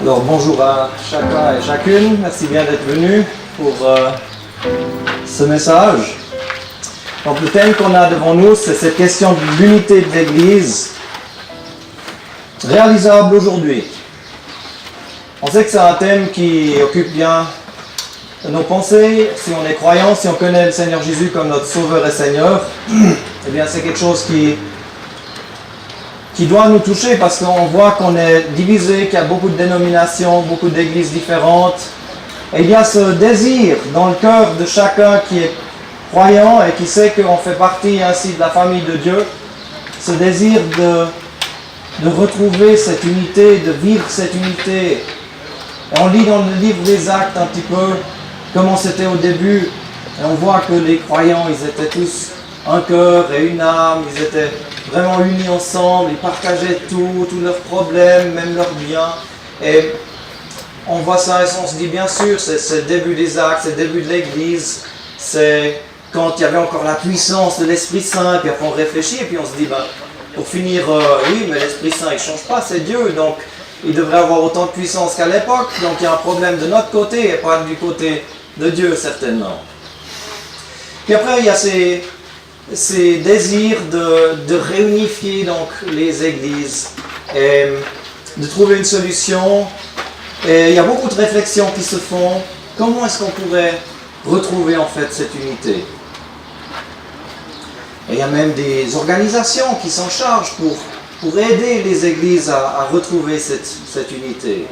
Alors bonjour à chacun et chacune, merci bien d'être venus pour ce message. Donc le thème qu'on a devant nous, c'est cette question de l'unité de l'Église réalisable aujourd'hui. On sait que c'est un thème qui occupe bien nos pensées. Si on est croyant, si on connaît le Seigneur Jésus comme notre Sauveur et Seigneur, eh bien c'est quelque chose qui doit nous toucher parce qu'on voit qu'on est divisé, qu'il y a beaucoup de dénominations, beaucoup d'églises différentes. Et il y a ce désir dans le cœur de chacun qui est croyant et qui sait qu'on fait partie ainsi de la famille de Dieu, ce désir de retrouver cette unité, de vivre cette unité. Et on lit dans le livre des Actes un petit peu comment c'était au début. Et on voit que les croyants, ils étaient tous un cœur et une âme, ils étaient vraiment unis ensemble, ils partageaient tous leurs problèmes, même leurs biens. Et on voit ça et on se dit, bien sûr, c'est le début des Actes, c'est le début de l'Église, c'est quand il y avait encore la puissance de l'Esprit Saint, et puis après on réfléchit, et puis on se dit, pour finir, oui, mais l'Esprit Saint, il ne change pas, c'est Dieu, donc il devrait avoir autant de puissance qu'à l'époque, donc il y a un problème de notre côté, et pas du côté de Dieu, certainement. Puis après, il y a ces désirs de réunifier donc les églises et de trouver une solution. Et il y a beaucoup de réflexions qui se font. Comment est-ce qu'on pourrait retrouver en fait cette unité? Et il y a même des organisations qui s'en chargent pour aider les églises à retrouver cette unité.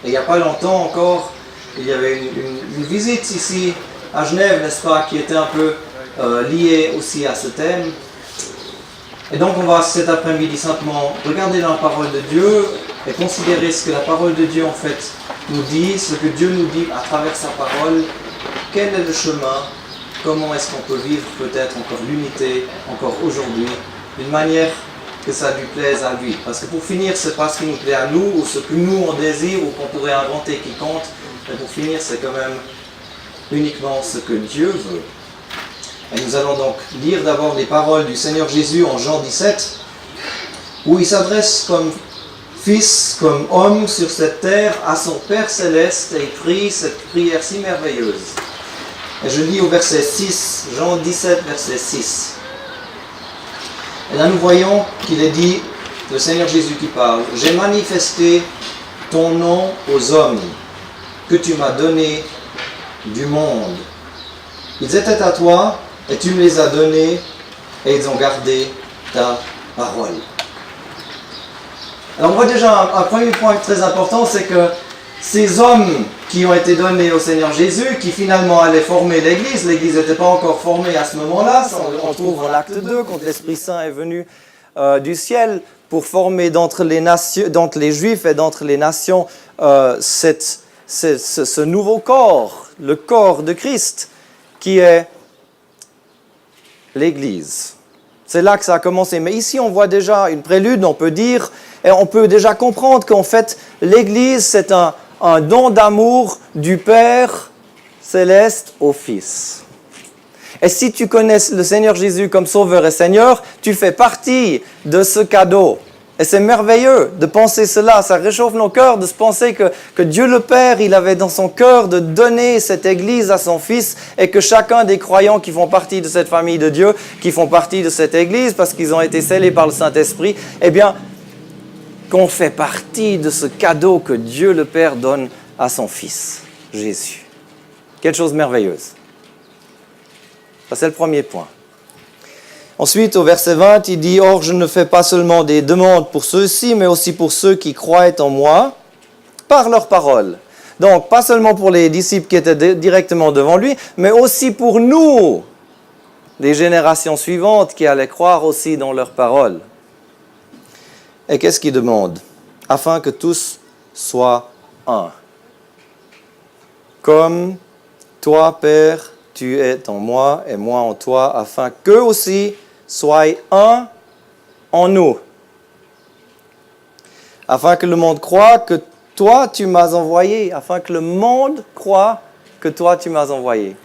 Et il n'y a pas longtemps encore, il y avait une visite ici à Genève, n'est-ce pas, qui était un peu lié aussi à ce thème. Et donc on va cet après-midi simplement regarder dans la parole de Dieu et considérer ce que la parole de Dieu en fait nous dit, ce que Dieu nous dit à travers sa parole, quel est le chemin, comment est-ce qu'on peut vivre peut-être encore l'unité, encore aujourd'hui, d'une manière que ça lui plaise à lui. Parce que pour finir, c'est pas ce qui nous plaît à nous, ou ce que nous on désire, ou qu'on pourrait inventer qui compte, mais pour finir, c'est quand même uniquement ce que Dieu veut. Et nous allons donc lire d'abord les paroles du Seigneur Jésus en Jean 17, où il s'adresse comme fils, comme homme sur cette terre à son Père céleste et il prie cette prière si merveilleuse. Et je lis au verset 6, Jean 17, verset 6. Et là nous voyons qu'il est dit, le Seigneur Jésus qui parle, « J'ai manifesté ton nom aux hommes que tu m'as donné du monde. Ils étaient à toi, et tu me les as donnés, et ils ont gardé ta parole. » Alors on voit déjà un premier point très important, c'est que ces hommes qui ont été donnés au Seigneur Jésus, qui finalement allaient former l'Église n'était pas encore formée à ce moment-là, on trouve en acte 2, quand l'Esprit Saint est venu du ciel pour former d'entre les Juifs et d'entre les nations ce nouveau corps, le corps de Christ, qui est l'Église. C'est là que ça a commencé. Mais ici, on voit déjà une prélude, on peut dire, et on peut déjà comprendre qu'en fait, l'Église, c'est un don d'amour du Père céleste au Fils. Et si tu connais le Seigneur Jésus comme Sauveur et Seigneur, tu fais partie de ce cadeau. Et c'est merveilleux de penser cela, ça réchauffe nos cœurs de se penser que Dieu le Père, il avait dans son cœur de donner cette Église à son Fils et que chacun des croyants qui font partie de cette famille de Dieu, qui font partie de cette Église parce qu'ils ont été scellés par le Saint-Esprit, eh bien, qu'on fait partie de ce cadeau que Dieu le Père donne à son Fils, Jésus. Quelle chose merveilleuse. Ça, c'est le premier point. Ensuite, au verset 20, il dit « Or, je ne fais pas seulement des demandes pour ceux-ci, mais aussi pour ceux qui croient en moi, par leur parole. » Donc, pas seulement pour les disciples qui étaient directement devant lui, mais aussi pour nous, les générations suivantes qui allaient croire aussi dans leur parole. Et qu'est-ce qu'il demande? Afin que tous soient un. Comme toi, Père, tu es en moi et moi en toi, afin qu'eux aussi soient un en nous. Afin que le monde croie que toi, tu m'as envoyé. Afin que le monde croie que toi, tu m'as envoyé.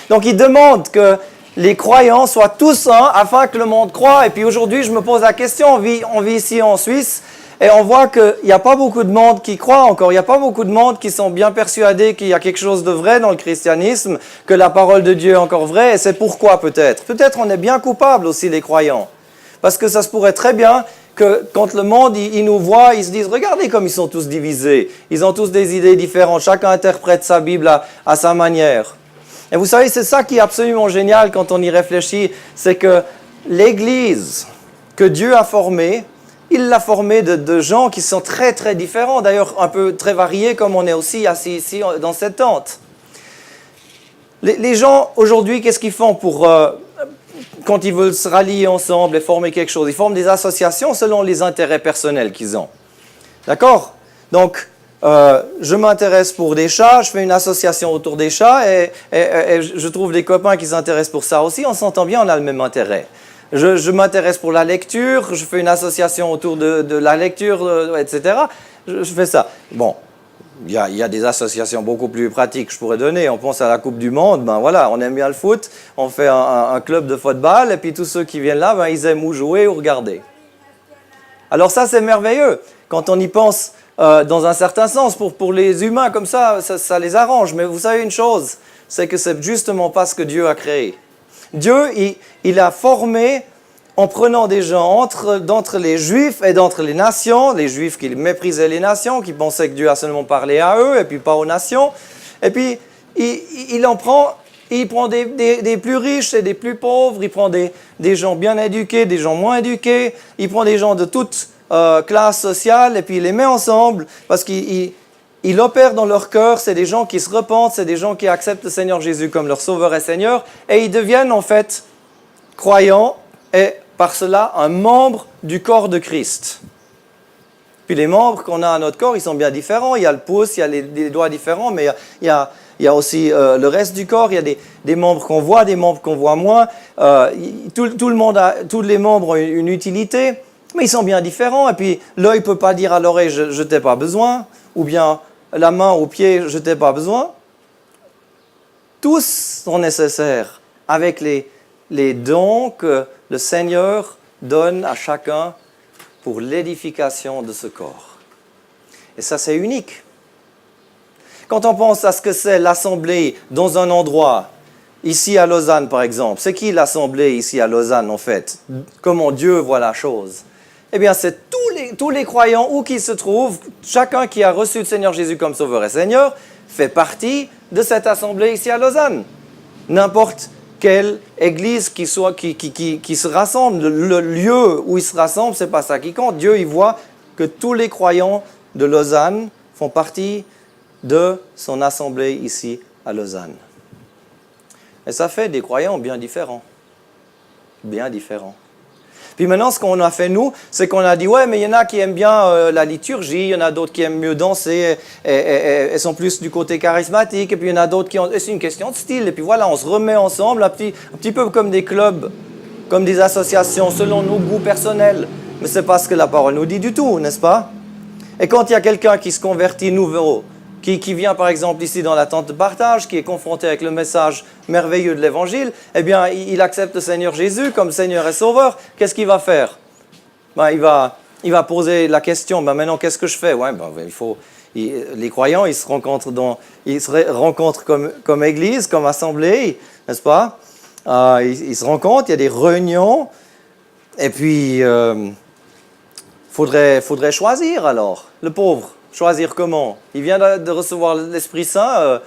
Donc, il demande que les croyants soient tous un afin que le monde croie. Et puis aujourd'hui, je me pose la question, on vit ici en Suisse, Et on voit qu'il n'y a pas beaucoup de monde qui croit encore, il n'y a pas beaucoup de monde qui sont bien persuadés qu'il y a quelque chose de vrai dans le christianisme, que la parole de Dieu est encore vraie, et c'est pourquoi peut-être. Peut-être on est bien coupables aussi les croyants, parce que ça se pourrait très bien que quand le monde il nous voit, ils se disent « Regardez comme ils sont tous divisés, ils ont tous des idées différentes, chacun interprète sa Bible à sa manière. » Et vous savez, c'est ça qui est absolument génial quand on y réfléchit, c'est que l'Église que Dieu a formée, il l'a formée de gens qui sont très très différents, d'ailleurs un peu très variés comme on est aussi assis ici dans cette tente. Les gens aujourd'hui, qu'est-ce qu'ils font quand ils veulent se rallier ensemble et former quelque chose? Ils forment des associations selon les intérêts personnels qu'ils ont. D'accord? Donc, je m'intéresse pour des chats, je fais une association autour des chats et je trouve des copains qui s'intéressent pour ça aussi, on s'entend bien, on a le même intérêt. Je m'intéresse pour la lecture, je fais une association autour de la lecture, etc. Je fais ça. Bon, il y a des associations beaucoup plus pratiques que je pourrais donner. On pense à la Coupe du Monde, ben voilà, on aime bien le foot, on fait un club de football et puis tous ceux qui viennent là, ben, ils aiment ou jouer ou regarder. Alors ça, c'est merveilleux. Quand on y pense dans un certain sens, pour les humains comme ça les arrange. Mais vous savez une chose, c'est que c'est justement pas ce que Dieu a créé. Dieu, il a formé en prenant des gens d'entre les Juifs et d'entre les nations, les Juifs qui méprisaient les nations, qui pensaient que Dieu a seulement parlé à eux et puis pas aux nations. Et puis, il prend des plus riches et des plus pauvres, il prend des gens bien éduqués, des gens moins éduqués, il prend des gens de toutes classes sociales et puis il les met ensemble parce qu'il opère dans leur cœur, c'est des gens qui se repentent, c'est des gens qui acceptent le Seigneur Jésus comme leur Sauveur et Seigneur et ils deviennent en fait croyants et par cela un membre du corps de Christ. Puis les membres qu'on a à notre corps, ils sont bien différents, il y a le pouce, il y a les doigts différents, mais il y a aussi le reste du corps, il y a des membres qu'on voit, des membres qu'on voit moins, tous les membres ont une utilité, mais ils sont bien différents, et puis l'œil ne peut pas dire à l'oreille « je t'ai pas besoin », ou bien la main au pied « je t'ai pas besoin ». Tous sont nécessaires avec les dons que le Seigneur donne à chacun pour l'édification de ce corps. Et ça, c'est unique. Quand on pense à ce que c'est l'assemblée dans un endroit, ici à Lausanne par exemple, c'est qui l'assemblée ici à Lausanne en fait? Comment Dieu voit la chose? Eh bien, c'est tous les croyants où qu'ils se trouvent, chacun qui a reçu le Seigneur Jésus comme Sauveur et Seigneur, fait partie de cette assemblée ici à Lausanne. N'importe quelle église qui se rassemble, le lieu où ils se rassemblent, ce n'est pas ça qui compte. Dieu, il voit que tous les croyants de Lausanne font partie de son assemblée ici à Lausanne. Et ça fait des croyants bien différents. Bien différents. Puis maintenant, ce qu'on a fait, nous, c'est qu'on a dit, ouais, mais il y en a qui aiment bien la liturgie, il y en a d'autres qui aiment mieux danser et sont plus du côté charismatique, et puis il y en a d'autres qui ont... Et c'est une question de style, et puis voilà, on se remet ensemble, un petit peu comme des clubs, comme des associations, selon nos goûts personnels. Mais ce n'est pas ce que la parole nous dit du tout, n'est-ce pas? Et quand il y a quelqu'un qui se convertit nouveau, qui vient par exemple ici dans la tente de partage, qui est confronté avec le message merveilleux de l'Évangile, eh bien il accepte le Seigneur Jésus comme Seigneur et Sauveur. Qu'est-ce qu'il va faire? Il va poser la question, maintenant qu'est-ce que je fais? Les croyants, ils se rencontrent comme église, comme assemblée, n'est-ce pas? Ils se rencontrent, il y a des réunions, et puis faudrait choisir alors, le pauvre. Choisir comment? Il vient de recevoir l'Esprit Saint,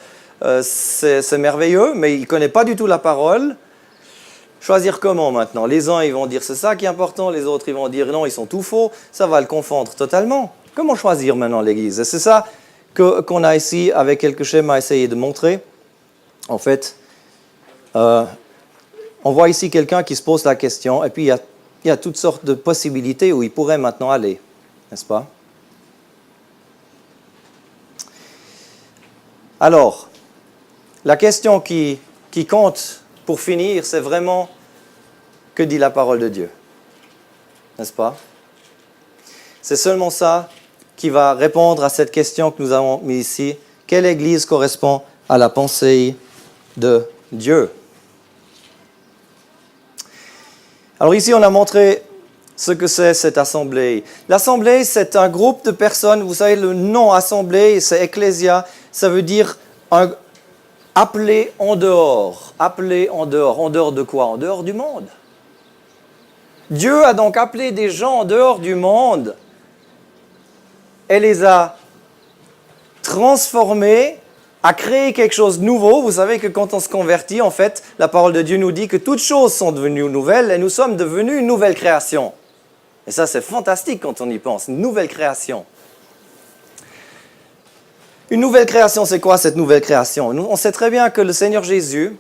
c'est merveilleux, mais il ne connaît pas du tout la parole. Choisir comment maintenant? Les uns, ils vont dire c'est ça qui est important, les autres, ils vont dire non, ils sont tout faux, ça va le confondre totalement. Comment choisir maintenant l'Église? Et c'est ça qu'on a ici, avec quelques schémas, essayé de montrer. En fait, on voit ici quelqu'un qui se pose la question, et puis il y a toutes sortes de possibilités où il pourrait maintenant aller, n'est-ce pas? Alors, la question qui compte pour finir, c'est vraiment que dit la parole de Dieu, n'est-ce pas? C'est seulement ça qui va répondre à cette question que nous avons mise ici. Quelle Église correspond à la pensée de Dieu? Alors ici, on a montré ce que c'est cette assemblée. L'assemblée, c'est un groupe de personnes, vous savez, le nom assemblée, c'est ecclésia, ça veut dire appelé en dehors. Appelé en dehors. En dehors de quoi? En dehors du monde. Dieu a donc appelé des gens en dehors du monde et les a transformés, a créé quelque chose de nouveau. Vous savez que quand on se convertit, en fait, la parole de Dieu nous dit que toutes choses sont devenues nouvelles et nous sommes devenus une nouvelle création. Et ça, c'est fantastique quand on y pense, une nouvelle création. Une nouvelle création, c'est quoi cette nouvelle création? On sait très bien que le Seigneur Jésus,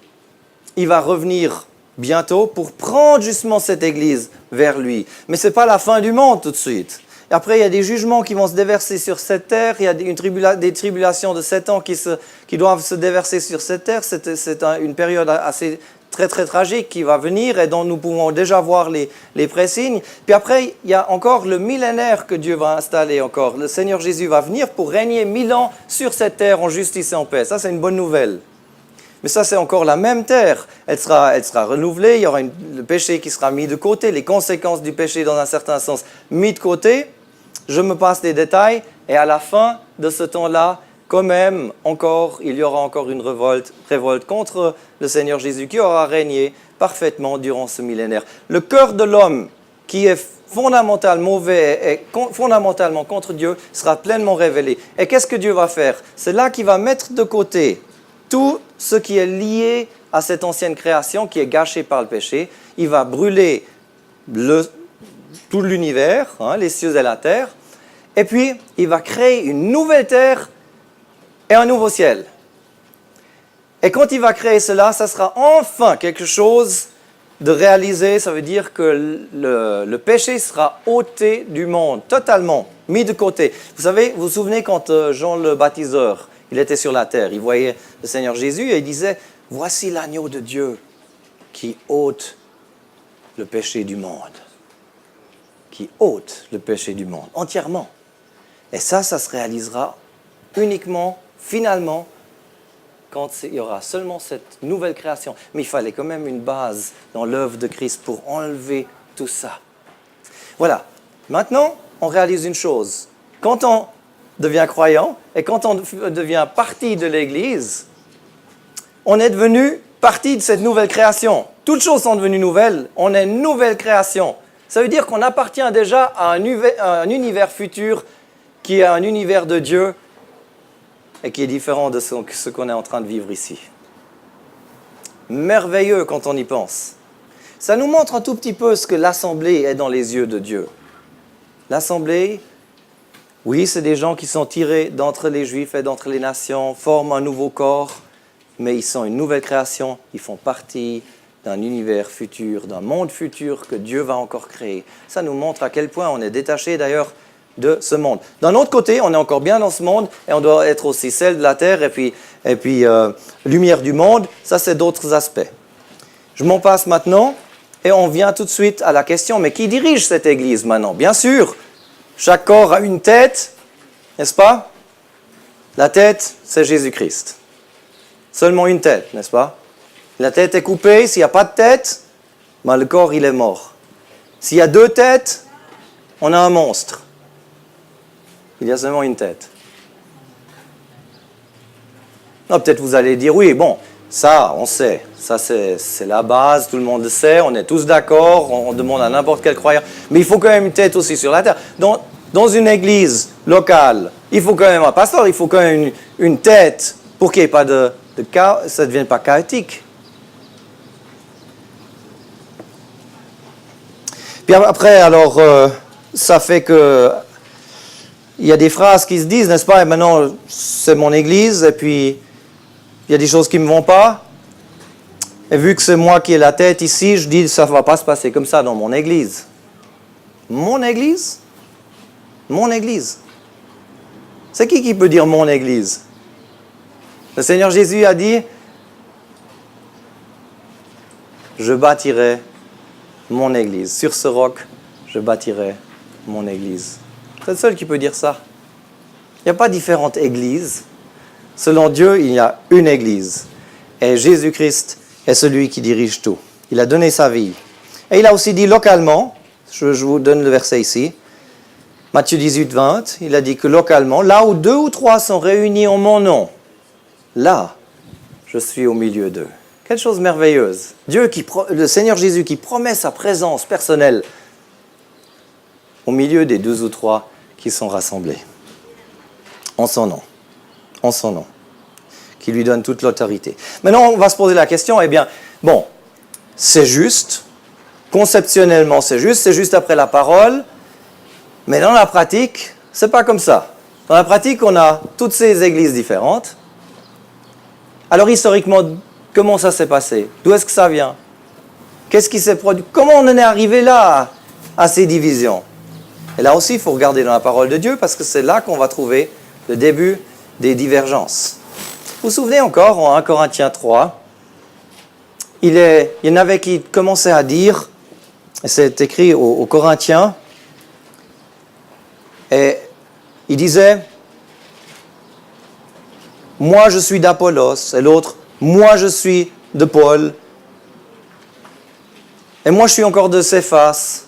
il va revenir bientôt pour prendre justement cette Église vers lui. Mais ce n'est pas la fin du monde tout de suite. Et après, il y a des jugements qui vont se déverser sur cette terre, il y a des tribulations de 7 ans qui doivent se déverser sur cette terre. C'est une période assez très très tragique qui va venir et dont nous pouvons déjà voir les présignes. Puis après, il y a encore le millénaire que Dieu va installer encore. Le Seigneur Jésus va venir pour régner 1000 ans sur cette terre en justice et en paix. Ça, c'est une bonne nouvelle. Mais ça, c'est encore la même terre. Elle sera renouvelée, il y aura le péché qui sera mis de côté, les conséquences du péché, dans un certain sens, mis de côté. Je me passe les détails, et à la fin de ce temps-là, quand même, il y aura encore une révolte contre le Seigneur Jésus qui aura régné parfaitement durant ce millénaire. Le cœur de l'homme qui est fondamentalement mauvais et fondamentalement contre Dieu sera pleinement révélé. Et qu'est-ce que Dieu va faire? C'est là qu'il va mettre de côté tout ce qui est lié à cette ancienne création qui est gâchée par le péché. Il va brûler tout l'univers, les cieux et la terre, et puis il va créer une nouvelle terre et un nouveau ciel. Et quand il va créer cela, ça sera enfin quelque chose de réalisé. Ça veut dire que le péché sera ôté du monde, totalement, mis de côté. Vous savez, vous vous souvenez quand Jean le baptiseur, il était sur la terre, il voyait le Seigneur Jésus et il disait « Voici l'agneau de Dieu qui ôte le péché du monde. » Qui ôte le péché du monde, entièrement. Et ça se réalisera uniquement, finalement, quand il y aura seulement cette nouvelle création. Mais il fallait quand même une base dans l'œuvre de Christ pour enlever tout ça. Voilà. Maintenant, on réalise une chose. Quand on devient croyant et quand on devient partie de l'Église, on est devenu partie de cette nouvelle création. Toutes choses sont devenues nouvelles. On est une nouvelle création. Ça veut dire qu'on appartient déjà à un univers futur qui est un univers de Dieu et qui est différent de ce qu'on est en train de vivre ici. Merveilleux quand on y pense. Ça nous montre un tout petit peu ce que l'Assemblée est dans les yeux de Dieu. L'Assemblée, oui, c'est des gens qui sont tirés d'entre les Juifs et d'entre les nations, forment un nouveau corps, mais ils sont une nouvelle création, ils font partie d'un univers futur, d'un monde futur que Dieu va encore créer. Ça nous montre à quel point on est détaché d'ailleurs de ce monde. D'un autre côté, on est encore bien dans ce monde et on doit être aussi sel de la terre et puis lumière du monde. Ça, c'est d'autres aspects. Je m'en passe maintenant et on vient tout de suite à la question, mais qui dirige cette Église maintenant? Bien sûr, chaque corps a une tête, n'est-ce pas? La tête, c'est Jésus-Christ. Seulement une tête, n'est-ce pas? La tête est coupée, s'il n'y a pas de tête, ben le corps il est mort. S'il y a 2 têtes, on a un monstre. Il y a seulement une tête. Non, peut-être vous allez dire, oui, bon, ça, on sait. Ça, c'est la base, tout le monde le sait, on est tous d'accord, on demande à n'importe quel croyant. Mais il faut quand même une tête aussi sur la terre. Dans une église locale, il faut quand même un pasteur, il faut quand même une tête pour qu'il n'y ait pas de chaos, ça ne devienne pas chaotique. Puis après, alors, ça fait que il y a des phrases qui se disent, n'est-ce pas? Et maintenant, c'est mon église, et puis il y a des choses qui ne me vont pas. Et vu que c'est moi qui ai la tête ici, je dis, ça ne va pas se passer comme ça dans mon église. Mon église? Mon église. C'est qui peut dire mon église? Le Seigneur Jésus a dit, je bâtirai mon église. Sur ce roc, je bâtirai mon église. C'est le seul qui peut dire ça. Il n'y a pas différentes églises. Selon Dieu, il y a une église. Et Jésus-Christ est celui qui dirige tout. Il a donné sa vie. Et il a aussi dit localement, Je vous donne le verset ici. Matthieu 18, 20, il a dit que localement, là où 2 ou 3 sont réunis en mon nom, là, je suis au milieu d'eux. Quelle chose merveilleuse. Le Seigneur Jésus qui promet sa présence personnelle au milieu des 2 ou 3 qui sont rassemblés. En son nom. En son nom. Qui lui donne toute l'autorité. Maintenant, on va se poser la question, bon, c'est juste, conceptionnellement c'est juste après la parole, mais dans la pratique, c'est pas comme ça. Dans la pratique, on a toutes ces églises différentes. Alors historiquement, comment ça s'est passé? D'où est-ce que ça vient? Qu'est-ce qui s'est produit? Comment on en est arrivé là, à ces divisions? Et là aussi, il faut regarder dans la parole de Dieu, parce que c'est là qu'on va trouver le début des divergences. Vous vous souvenez encore, en 1 Corinthiens 3, il y en avait qui commençaient à dire, c'est écrit aux Corinthiens, et il disait, moi je suis d'Apollos, et l'autre, moi je suis de Paul, et moi je suis encore de Céphas.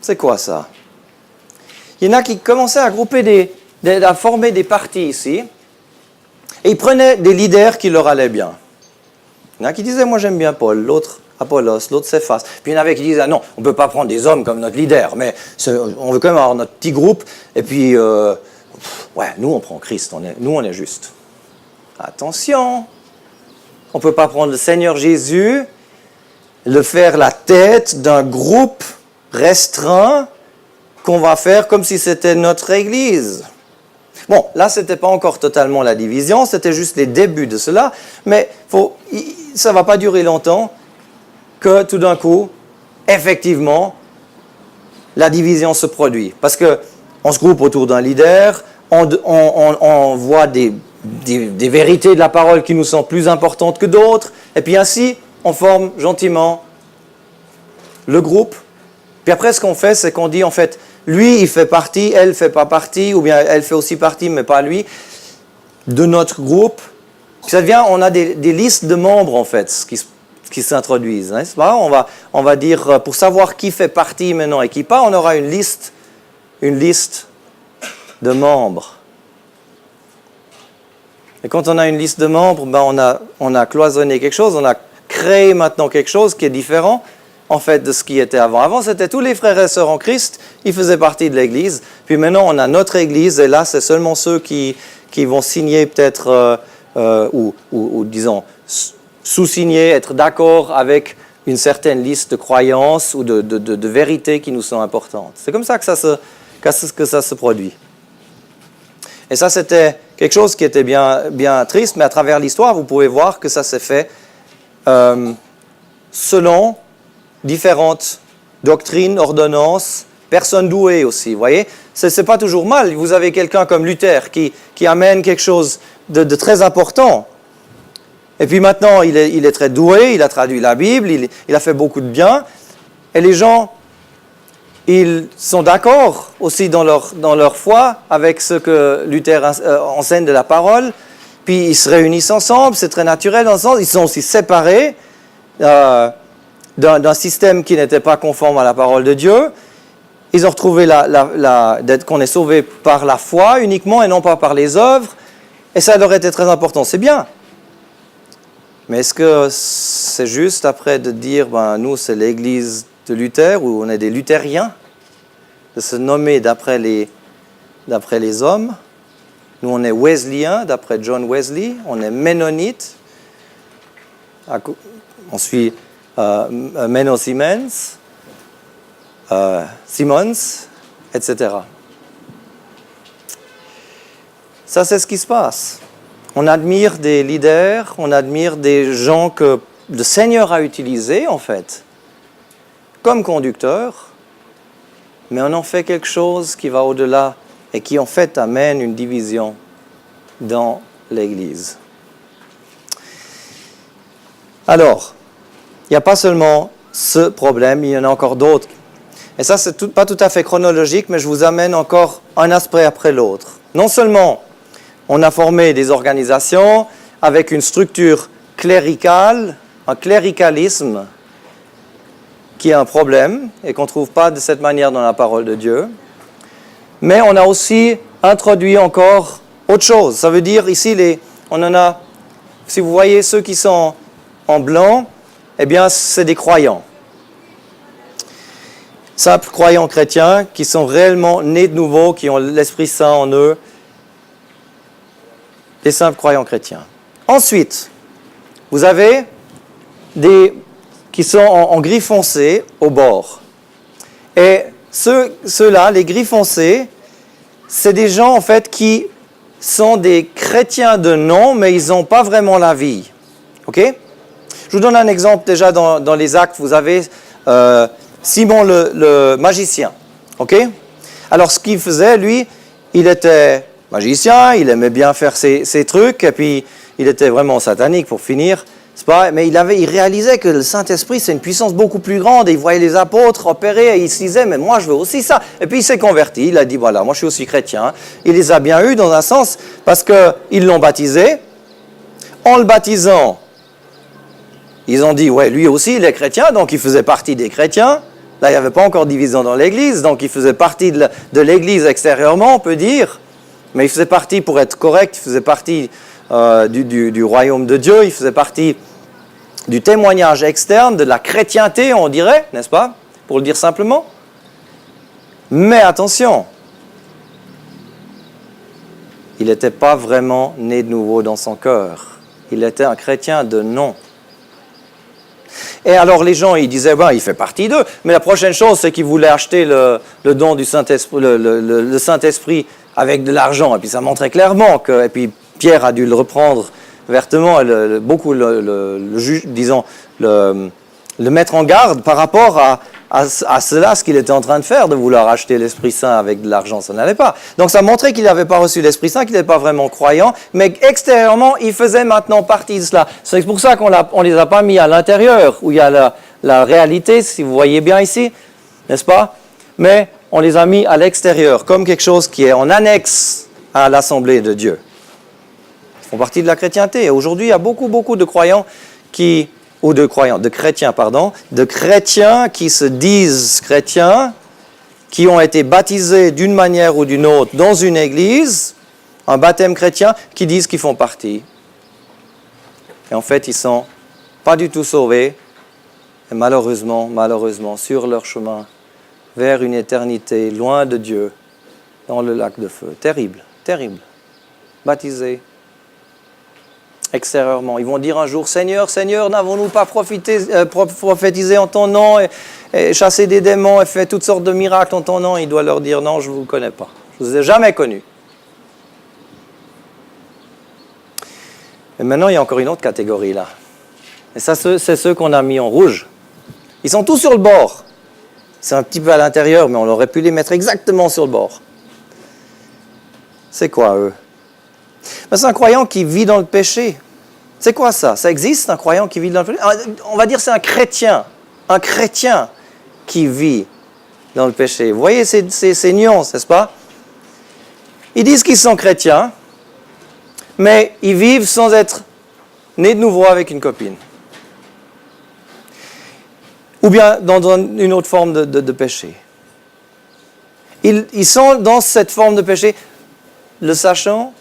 C'est quoi ça? Il y en a qui commençaient à grouper à former des partis ici, et ils prenaient des leaders qui leur allaient bien. Il y en a qui disaient, moi j'aime bien Paul, l'autre Apollos, l'autre Céphas. Puis il y en avait qui disaient, ah non, on ne peut pas prendre des hommes comme notre leader, mais on veut quand même avoir notre petit groupe, et puis, nous on prend Christ, nous on est juste. Attention, on ne peut pas prendre le Seigneur Jésus, le faire la tête d'un groupe restreint qu'on va faire comme si c'était notre Église. Bon, là, ce n'était pas encore totalement la division, c'était juste les débuts de cela, mais ça ne va pas durer longtemps que tout d'un coup, effectivement, la division se produit. Parce qu'on se groupe autour d'un leader, on voit des vérités de la parole qui nous sont plus importantes que d'autres, et puis ainsi, on forme gentiment le groupe. Puis après, ce qu'on fait, c'est qu'on dit, en fait, lui, il fait partie, elle ne fait pas partie, ou bien elle fait aussi partie, mais pas lui, de notre groupe. Puis ça devient, on a des listes de membres, en fait, qui s'introduisent. N'est-ce pas? On va dire, pour savoir qui fait partie maintenant et qui pas, on aura une liste de membres. Et quand on a une liste de membres, on a cloisonné quelque chose, on a créé maintenant quelque chose qui est différent, en fait, de ce qui était avant. Avant, c'était tous les frères et sœurs en Christ, ils faisaient partie de l'Église. Puis maintenant, on a notre Église, et là, c'est seulement ceux qui vont signer peut-être, ou disons, sous-signer, être d'accord avec une certaine liste de croyances ou de vérités qui nous sont importantes. C'est comme ça que ça se produit. Et ça, c'était quelque chose qui était bien triste, mais à travers l'histoire, vous pouvez voir que ça s'est fait selon différentes doctrines, ordonnances, personnes douées aussi, vous voyez. C'est pas toujours mal. Vous avez quelqu'un comme Luther qui amène quelque chose de très important. Et puis maintenant, il est très doué, il a traduit la Bible, il a fait beaucoup de bien. Et les gens, ils sont d'accord aussi dans leur foi avec ce que Luther enseigne de la parole. Puis ils se réunissent ensemble, c'est très naturel dans le sens, ils sont aussi séparés d'un système qui n'était pas conforme à la parole de Dieu. Ils ont retrouvé qu'on est sauvé par la foi uniquement et non pas par les œuvres. Et ça leur était très important. C'est bien. Mais est-ce que c'est juste après de dire, nous c'est l'église de Luther, ou on est des luthériens, de se nommer d'après les hommes? Nous on est wesleyens, d'après John Wesley, on est ménonites, on suit Menno Siemens, Simmons, etc. Ça, c'est ce qui se passe. On admire des leaders, on admire des gens que le Seigneur a utilisés, en fait, comme conducteurs, mais on en fait quelque chose qui va au-delà et qui, en fait, amène une division dans l'Église. Alors, il n'y a pas seulement ce problème, il y en a encore d'autres. Et ça, c'est pas tout à fait chronologique, mais je vous amène encore un aspect après l'autre. Non seulement on a formé des organisations avec une structure cléricale, un cléricalisme qui est un problème et qu'on ne trouve pas de cette manière dans la parole de Dieu. Mais on a aussi introduit encore autre chose. Ça veut dire ici, on en a, si vous voyez ceux qui sont en blanc, eh bien c'est des croyants. Simples croyants chrétiens qui sont réellement nés de nouveau, qui ont l'Esprit Saint en eux. Des simples croyants chrétiens. Ensuite, vous avez des qui sont en gris foncé au bord. Et ceux-là, les gris foncés, c'est des gens en fait qui sont des chrétiens de nom, mais ils n'ont pas vraiment la vie. OK? Je vous donne un exemple déjà dans les Actes. Vous avez Simon le magicien. OK? Alors ce qu'il faisait, lui, il était magicien, il aimait bien faire ses trucs, et puis il était vraiment satanique pour finir. C'est pas, mais il réalisait que le Saint-Esprit, c'est une puissance beaucoup plus grande, et il voyait les apôtres opérer, et il se disait, mais moi je veux aussi ça. Et puis il s'est converti, il a dit, voilà, moi je suis aussi chrétien. Il les a bien eus dans un sens, parce qu'ils l'ont baptisé. En le baptisant, ils ont dit, ouais, lui aussi il est chrétien, donc il faisait partie des chrétiens. Là, il n'y avait pas encore division dans l'Église, donc il faisait partie de l'Église extérieurement, on peut dire. Mais il faisait partie, pour être correct, il faisait partie du royaume de Dieu, il faisait partie du témoignage externe, de la chrétienté, on dirait, n'est-ce pas, pour le dire simplement. Mais attention, il n'était pas vraiment né de nouveau dans son cœur. Il était un chrétien de nom. Et alors les gens, ils disaient, il fait partie d'eux, mais la prochaine chose, c'est qu'ils voulaient acheter le don du Saint-Esprit, le Saint-Esprit avec de l'argent. Et puis ça montrait clairement que, et puis Pierre a dû le reprendre vertement, beaucoup le mettre en garde par rapport à cela, ce qu'il était en train de faire, de vouloir acheter l'Esprit Saint avec de l'argent, ça n'allait pas. Donc ça montrait qu'il n'avait pas reçu l'Esprit Saint, qu'il n'était pas vraiment croyant, mais extérieurement, il faisait maintenant partie de cela. C'est pour ça qu'on ne les a pas mis à l'intérieur, où il y a la réalité, si vous voyez bien ici, n'est-ce pas? Mais on les a mis à l'extérieur, comme quelque chose qui est en annexe à l'Assemblée de Dieu. Ils font partie de la chrétienté. Et aujourd'hui, il y a beaucoup de croyants de chrétiens qui se disent chrétiens, qui ont été baptisés d'une manière ou d'une autre dans une église, un baptême chrétien, qui disent qu'ils font partie. Et en fait, ils ne sont pas du tout sauvés, et malheureusement, sur leur chemin vers une éternité loin de Dieu, dans le lac de feu. Terrible. Baptisés extérieurement. Ils vont dire un jour, Seigneur, n'avons-nous pas prophétisé en ton nom et chassé des démons et fait toutes sortes de miracles en ton nom? Il doit leur dire, non, je ne vous connais pas. Je ne vous ai jamais connus. Et maintenant, il y a encore une autre catégorie là. Et ça, c'est ceux qu'on a mis en rouge. Ils sont tous sur le bord. C'est un petit peu à l'intérieur, mais on aurait pu les mettre exactement sur le bord. C'est quoi, eux? C'est un croyant qui vit dans le péché. C'est quoi ça? Ça existe, un croyant qui vit dans le péché? On va dire c'est un chrétien qui vit dans le péché. Vous voyez ces nuances, n'est-ce pas? Ils disent qu'ils sont chrétiens, mais ils vivent sans être nés de nouveau avec une copine. Ou bien dans une autre forme de péché. Ils sont dans cette forme de péché, le sachant.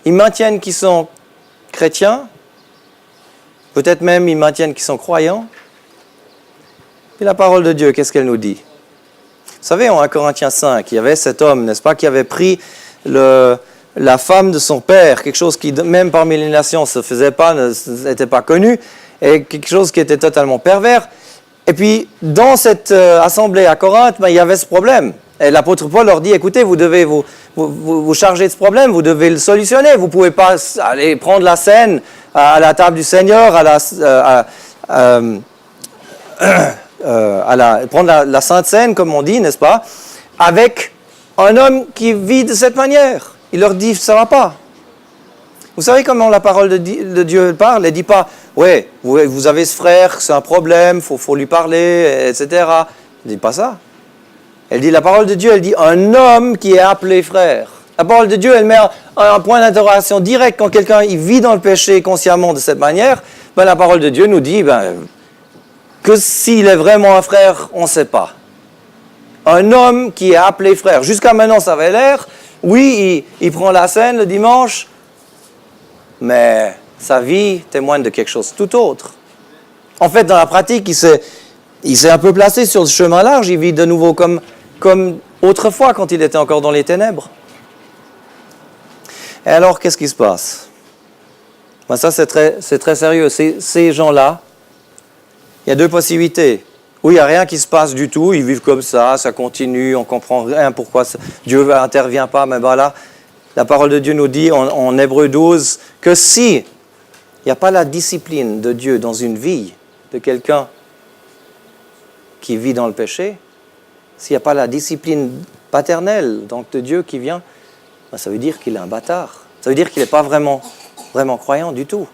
Ils maintiennent qu'ils sont chrétiens, peut-être même ils maintiennent qu'ils sont croyants. Et la parole de Dieu, qu'est-ce qu'elle nous dit? Vous savez, en 1 Corinthiens 5, il y avait cet homme, n'est-ce pas, qui avait pris la femme de son père, quelque chose qui, même parmi les nations, ne se faisait pas, n'était pas connu, et quelque chose qui était totalement pervers. Et puis, dans cette assemblée à Corinthe, il y avait ce problème. Et l'apôtre Paul leur dit, écoutez, vous devez vous charger de ce problème, vous devez le solutionner. Vous ne pouvez pas aller prendre la scène à la table du Seigneur, prendre la Sainte Seine, comme on dit, n'est-ce pas, avec un homme qui vit de cette manière. Il leur dit, ça ne va pas. Vous savez comment la parole de Dieu parle? Elle ne dit pas, ouais, vous avez ce frère, c'est un problème, faut lui parler, etc. Elle ne dit pas ça. Elle dit, la parole de Dieu, elle dit, un homme qui est appelé frère. La parole de Dieu, elle met un point d'interrogation direct quand quelqu'un il vit dans le péché consciemment de cette manière. La parole de Dieu nous dit, que s'il est vraiment un frère, on ne sait pas. Un homme qui est appelé frère. Jusqu'à maintenant, ça avait l'air, oui, il prend la scène le dimanche, mais sa vie témoigne de quelque chose tout autre. En fait, dans la pratique, il s'est un peu placé sur le chemin large. Il vit de nouveau comme autrefois, quand il était encore dans les ténèbres. Et alors, qu'est-ce qui se passe? Ben ça, c'est très sérieux. Ces gens-là, il y a deux possibilités. Oui, il n'y a rien qui se passe du tout, ils vivent comme ça continue, on ne comprend rien pourquoi Dieu n'intervient pas, mais voilà, la parole de Dieu nous dit en Hébreux 12 que si il n'y a pas la discipline de Dieu dans une vie de quelqu'un qui vit dans le péché, s'il n'y a pas la discipline paternelle donc de Dieu qui vient, ben ça veut dire qu'il est un bâtard, ça veut dire qu'il n'est pas vraiment croyant du tout.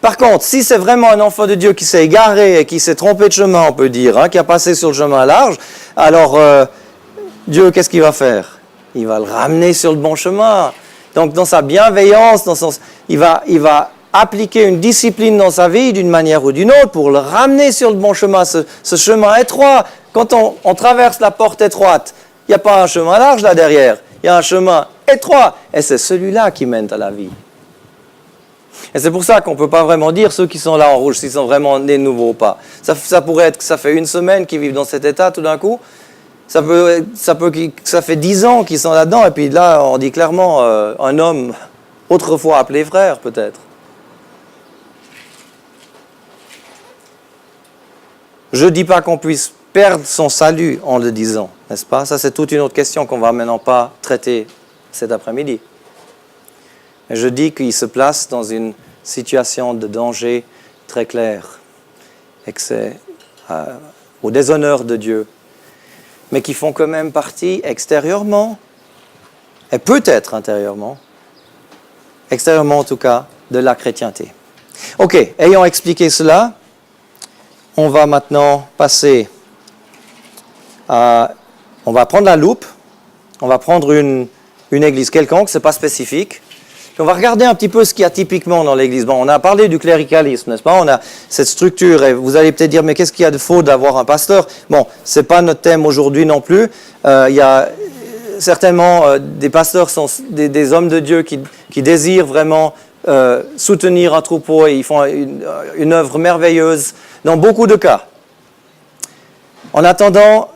Par contre, si c'est vraiment un enfant de Dieu qui s'est égaré et qui s'est trompé de chemin, on peut dire, qui a passé sur le chemin large, alors Dieu, qu'est-ce qu'il va faire? Il va le ramener sur le bon chemin. Donc, dans sa bienveillance, il va appliquer une discipline dans sa vie d'une manière ou d'une autre pour le ramener sur le bon chemin, ce chemin étroit. Quand on traverse la porte étroite, il n'y a pas un chemin large là derrière, il y a un chemin étroit. Et c'est celui-là qui mène à la vie. Et c'est pour ça qu'on ne peut pas vraiment dire ceux qui sont là en rouge, s'ils sont vraiment nés de nouveau ou pas. Ça pourrait être que ça fait une semaine qu'ils vivent dans cet état tout d'un coup. Ça fait 10 ans qu'ils sont là-dedans. Et puis là, on dit clairement un homme autrefois appelé frère, peut-être. Je ne dis pas qu'on puisse perdre son salut en le disant, n'est-ce pas? Ça, c'est toute une autre question qu'on ne va maintenant pas traiter cet après-midi. Et je dis qu'il se place dans une situation de danger très clair et que c'est au déshonneur de Dieu, mais qui font quand même partie extérieurement, et peut-être intérieurement, extérieurement en tout cas, de la chrétienté. Ok, ayant expliqué cela, on va maintenant passer à... On va prendre la loupe, on va prendre une église quelconque, ce n'est pas spécifique. Puis on va regarder un petit peu ce qu'il y a typiquement dans l'Église. Bon, on a parlé du cléricalisme, n'est-ce pas? On a cette structure, et vous allez peut-être dire, mais qu'est-ce qu'il y a de faux d'avoir un pasteur? Bon, ce n'est pas notre thème aujourd'hui non plus. Il y a certainement des pasteurs sont des hommes de Dieu qui désirent vraiment soutenir un troupeau, et ils font une œuvre merveilleuse dans beaucoup de cas. En attendant,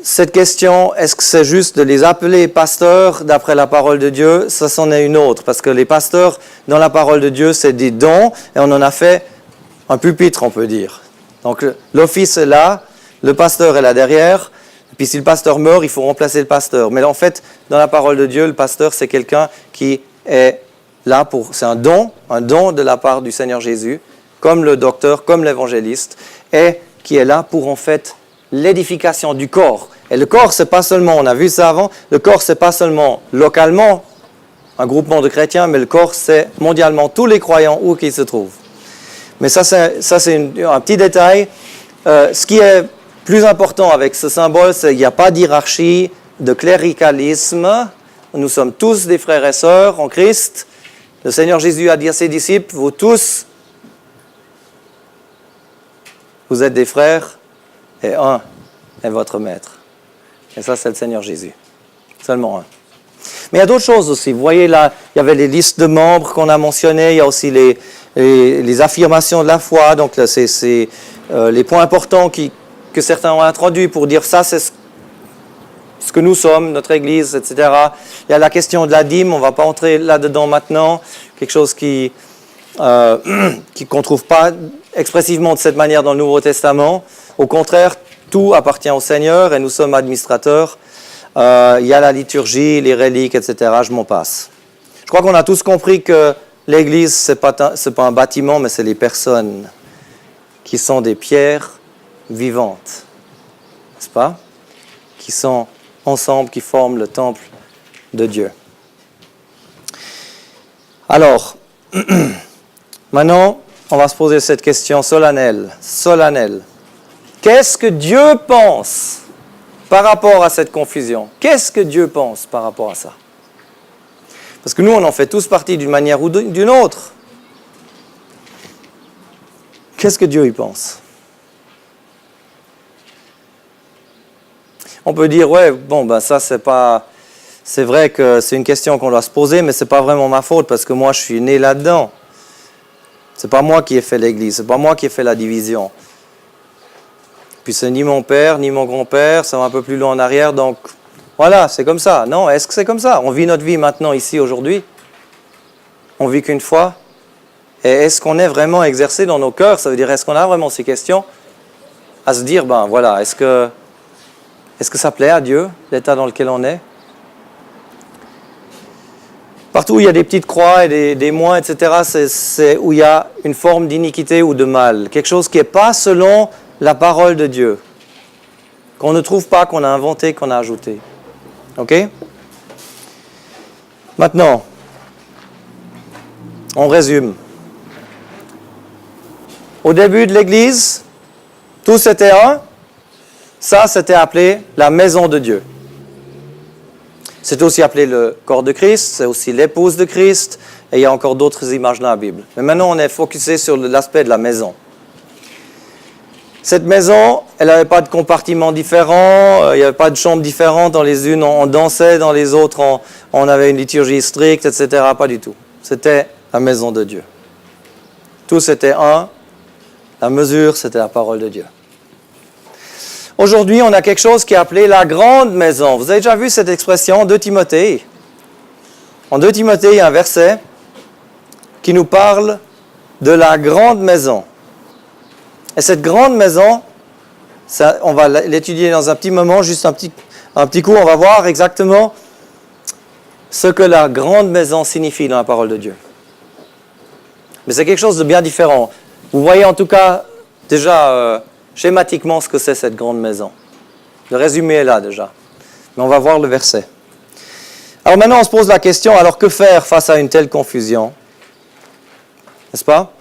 cette question, est-ce que c'est juste de les appeler pasteurs d'après la parole de Dieu? Ça, c'en est une autre, parce que les pasteurs, dans la parole de Dieu, c'est des dons, et on en a fait un pupitre, on peut dire. Donc, l'office est là, le pasteur est là derrière, et puis si le pasteur meurt, il faut remplacer le pasteur. Mais en fait, dans la parole de Dieu, le pasteur, c'est quelqu'un qui est là c'est un don de la part du Seigneur Jésus, comme le docteur, comme l'évangéliste, et qui est là pour, en fait, l'édification du corps. Et le corps, c'est pas seulement, on a vu ça avant, le corps, c'est pas seulement localement un groupement de chrétiens, mais le corps, c'est mondialement tous les croyants où qu'ils se trouvent. Mais ça c'est un petit détail. Ce qui est plus important avec ce symbole, c'est qu'il n'y a pas d'hierarchie, de cléricalisme. Nous sommes tous des frères et sœurs en Christ. Le Seigneur Jésus a dit à ses disciples, vous tous, vous êtes des frères, et un est votre maître. Et ça, c'est le Seigneur Jésus. Seulement un. Mais il y a d'autres choses aussi. Vous voyez là, il y avait les listes de membres qu'on a mentionnées. Il y a aussi les affirmations de la foi. Donc, là, c'est les points importants que certains ont introduits pour dire ça, c'est ce que nous sommes, notre Église, etc. Il y a la question de la dîme. On ne va pas entrer là-dedans maintenant. Quelque chose qu'on ne trouve pas expressivement de cette manière dans le Nouveau Testament. Au contraire, tout appartient au Seigneur et nous sommes administrateurs. Il y a la liturgie, les reliques, etc. Je m'en passe. Je crois qu'on a tous compris que l'Église, ce n'est pas un bâtiment, mais c'est les personnes qui sont des pierres vivantes, n'est-ce pas? Qui sont ensemble, qui forment le temple de Dieu. Alors, maintenant, on va se poser cette question solennelle. Qu'est-ce que Dieu pense par rapport à cette confusion? Qu'est-ce que Dieu pense par rapport à ça? Parce que nous, on en fait tous partie d'une manière ou d'une autre. Qu'est-ce que Dieu y pense? On peut dire, ouais, bon, ben ça, c'est vrai que c'est une question qu'on doit se poser, mais c'est pas vraiment ma faute parce que moi, je suis né là-dedans. C'est pas moi qui ai fait l'Église, c'est pas moi qui ai fait la division. Puis c'est ni mon père, ni mon grand-père, ça va un peu plus loin en arrière, donc voilà, c'est comme ça. Non, est-ce que c'est comme ça? On vit notre vie maintenant, ici, aujourd'hui. On vit qu'une fois. Et est-ce qu'on est vraiment exercé dans nos cœurs? Ça veut dire, est-ce qu'on a vraiment ces questions à se dire, ben voilà, est-ce que ça plaît à Dieu, l'état dans lequel on est? Partout où il y a des petites croix et des moins, etc., c'est où il y a une forme d'iniquité ou de mal. Quelque chose qui n'est pas selon la parole de Dieu. Qu'on ne trouve pas, qu'on a inventé, qu'on a ajouté. OK? Maintenant, on résume. Au début de l'Église, tous étaient un. Ça, c'était appelé la maison de Dieu. C'est aussi appelé le corps de Christ, c'est aussi l'épouse de Christ, et il y a encore d'autres images dans la Bible. Mais maintenant, on est focusé sur l'aspect de la maison. Cette maison, elle n'avait pas de compartiments différents, il n'y avait pas de chambres différentes. Dans les unes, on dansait, dans les autres, on avait une liturgie stricte, etc. Pas du tout. C'était la maison de Dieu. Tous étaient un. La mesure, c'était la parole de Dieu. Aujourd'hui, on a quelque chose qui est appelé la grande maison. Vous avez déjà vu cette expression, 2 Timothée. En 2 Timothée, il y a un verset qui nous parle de la grande maison. Et cette grande maison, ça, on va l'étudier dans un petit moment, juste un petit coup, on va voir exactement ce que la grande maison signifie dans la parole de Dieu. Mais c'est quelque chose de bien différent. Vous voyez en tout cas déjà schématiquement ce que c'est cette grande maison. Le résumé est là déjà. Mais on va voir le verset. Alors maintenant on se pose la question, alors que faire face à une telle confusion? N'est-ce pas?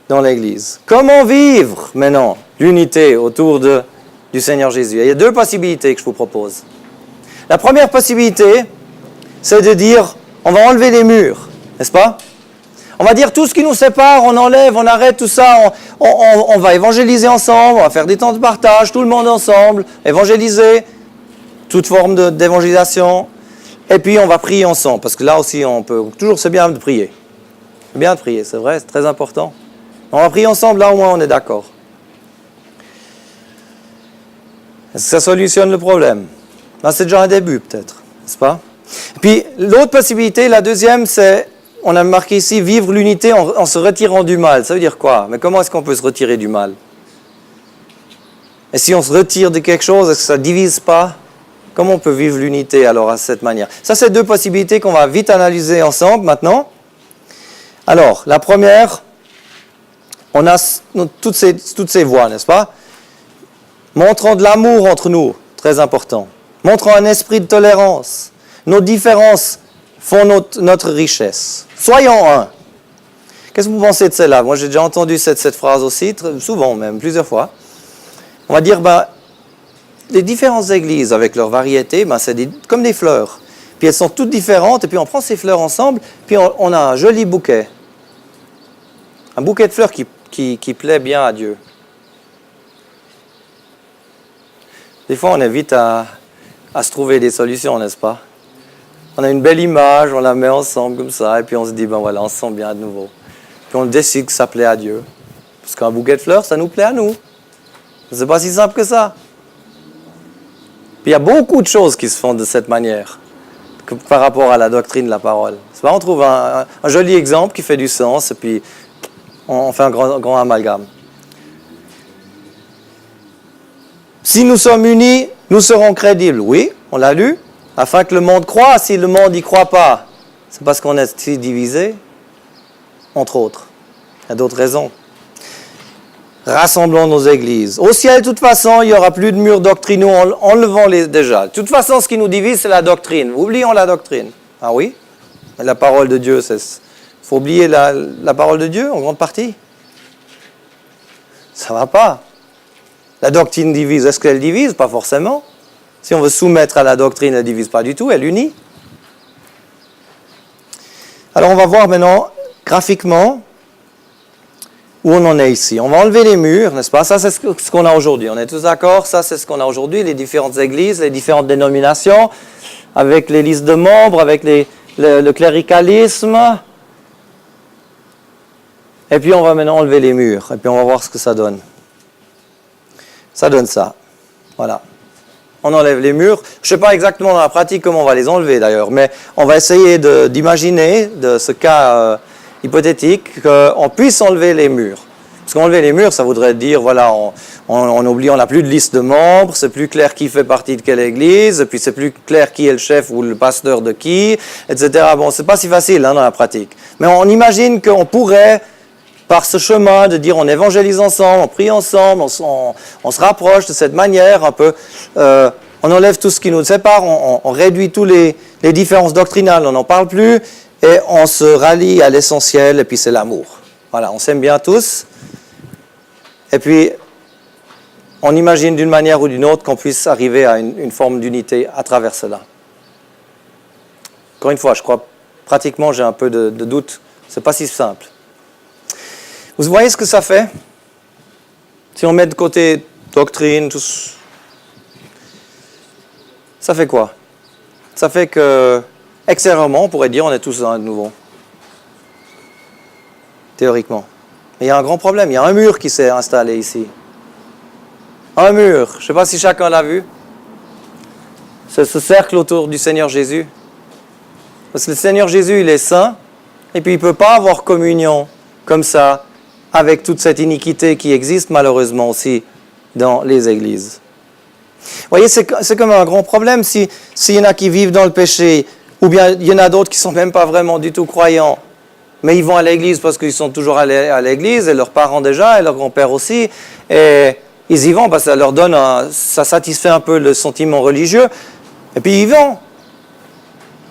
Dans l'Église. Comment vivre maintenant l'unité autour du Seigneur Jésus? Il y a 2 possibilités que je vous propose. La première possibilité, c'est de dire, on va enlever les murs, n'est-ce pas? On va dire tout ce qui nous sépare, on enlève, on arrête tout ça, on va évangéliser ensemble, on va faire des temps de partage, tout le monde ensemble, évangéliser, toute forme d'évangélisation, et puis on va prier ensemble, parce que là aussi, c'est bien de prier. C'est bien de prier, c'est vrai, c'est très important. On va prier ensemble, là au moins on est d'accord. Est-ce que ça solutionne le problème? Là, c'est déjà un début peut-être, n'est-ce pas? Et puis l'autre possibilité, la deuxième, c'est, on a marqué ici, vivre l'unité en se retirant du mal. Ça veut dire quoi? Mais comment est-ce qu'on peut se retirer du mal? Et si on se retire de quelque chose, est-ce que ça ne divise pas? Comment on peut vivre l'unité alors à cette manière? Ça, c'est 2 possibilités qu'on va vite analyser ensemble maintenant. Alors, la première, on a toutes ces voies, n'est-ce pas? Montrant de l'amour entre nous, très important. Montrant un esprit de tolérance. Nos différences font notre richesse. Soyons un. Qu'est-ce que vous pensez de celle-là? Moi, j'ai déjà entendu cette phrase aussi, souvent même, plusieurs fois. On va dire, les différentes églises, avec leur variété, c'est comme des fleurs. Puis elles sont toutes différentes, et puis on prend ces fleurs ensemble, puis on a un joli bouquet. Un bouquet de fleurs qui plaît bien à Dieu. Des fois, on est vite à se trouver des solutions, n'est-ce pas? On a une belle image, on la met ensemble comme ça, et puis on se dit, voilà, on se sent bien de nouveau. Puis on décide que ça plaît à Dieu. Parce qu'un bouquet de fleurs, ça nous plaît à nous. C'est pas si simple que ça. Puis il y a beaucoup de choses qui se font de cette manière, par rapport à la doctrine de la parole. C'est pas, on trouve un joli exemple qui fait du sens, et puis on fait un grand amalgame. Si nous sommes unis, nous serons crédibles. Oui, on l'a lu. Afin que le monde croie, si le monde n'y croit pas, c'est parce qu'on est si divisé, entre autres. Il y a d'autres raisons. Rassemblons nos églises. Au ciel, de toute façon, il n'y aura plus de murs doctrinaux, enlevons-les déjà. De toute façon, ce qui nous divise, c'est la doctrine. Oublions la doctrine. Ah oui? La parole de Dieu, il faut oublier la parole de Dieu, en grande partie. Ça ne va pas. La doctrine divise. Est-ce qu'elle divise? Pas forcément. Si on veut soumettre à la doctrine, elle ne divise pas du tout, elle unit. Alors on va voir maintenant, graphiquement, où on en est ici. On va enlever les murs, n'est-ce pas? Ça, c'est ce qu'on a aujourd'hui. On est tous d'accord? Ça, c'est ce qu'on a aujourd'hui, les différentes églises, les différentes dénominations, avec les listes de membres, avec le cléricalisme. Et puis, on va maintenant enlever les murs. Et puis, on va voir ce que ça donne. Ça donne ça. Voilà. On enlève les murs. Je ne sais pas exactement dans la pratique comment on va les enlever, d'ailleurs. Mais on va essayer d'imaginer, de ce cas hypothétique, qu'on puisse enlever les murs. Parce qu'enlever les murs, ça voudrait dire, voilà, on oublie, on n'a plus de liste de membres, c'est plus clair qui fait partie de quelle église, et puis c'est plus clair qui est le chef ou le pasteur de qui, etc. Bon, c'est pas si facile dans la pratique. Mais on imagine qu'on pourrait, par ce chemin de dire on évangélise ensemble, on prie ensemble, on se rapproche de cette manière un peu, on enlève tout ce qui nous sépare, on réduit tous les différences doctrinales, on n'en parle plus, et on se rallie à l'essentiel, et puis c'est l'amour. Voilà, on s'aime bien tous. Et puis, on imagine d'une manière ou d'une autre qu'on puisse arriver à une forme d'unité à travers cela. Encore une fois, je crois pratiquement, j'ai un peu de doute, ce n'est pas si simple. Vous voyez ce que ça fait? Si on met de côté doctrine, tout ça fait quoi? Ça fait que, extérieurement, on pourrait dire on est tous un de nouveau. Théoriquement. Mais il y a un grand problème, il y a un mur qui s'est installé ici. Un mur, je ne sais pas si chacun l'a vu. C'est ce cercle autour du Seigneur Jésus. Parce que le Seigneur Jésus, il est saint, et puis il ne peut pas avoir communion comme ça, avec toute cette iniquité qui existe malheureusement aussi dans les églises. Vous voyez, c'est comme un grand problème s'il y en a qui vivent dans le péché, ou bien il y en a d'autres qui ne sont même pas vraiment du tout croyants. Mais ils vont à l'église parce qu'ils sont toujours allés à l'église, et leurs parents déjà, et leurs grands-pères aussi. Et ils y vont parce que ça leur donne, ça satisfait un peu le sentiment religieux. Et puis ils vont.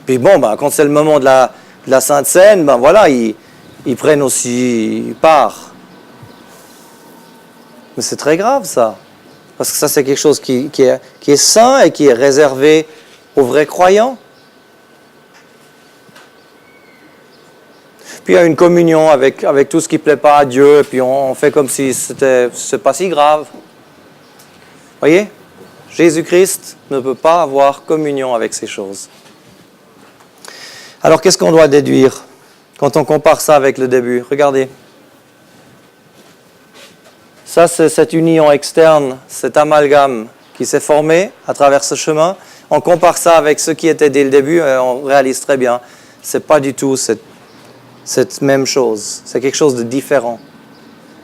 Puis bon, quand c'est le moment de la Sainte Seine, voilà, ils prennent aussi part. Mais c'est très grave ça. Parce que ça c'est quelque chose qui est saint et qui est réservé aux vrais croyants. Puis il y a une communion avec tout ce qui ne plaît pas à Dieu, et puis on fait comme si c'est pas si grave. Voyez, Jésus-Christ ne peut pas avoir communion avec ces choses. Alors qu'est-ce qu'on doit déduire quand on compare ça avec le début? Regardez. Ça, c'est cette union externe, cet amalgame qui s'est formé à travers ce chemin. On compare ça avec ce qui était dès le début, et on réalise très bien, ce n'est pas du tout cette même chose. C'est quelque chose de différent.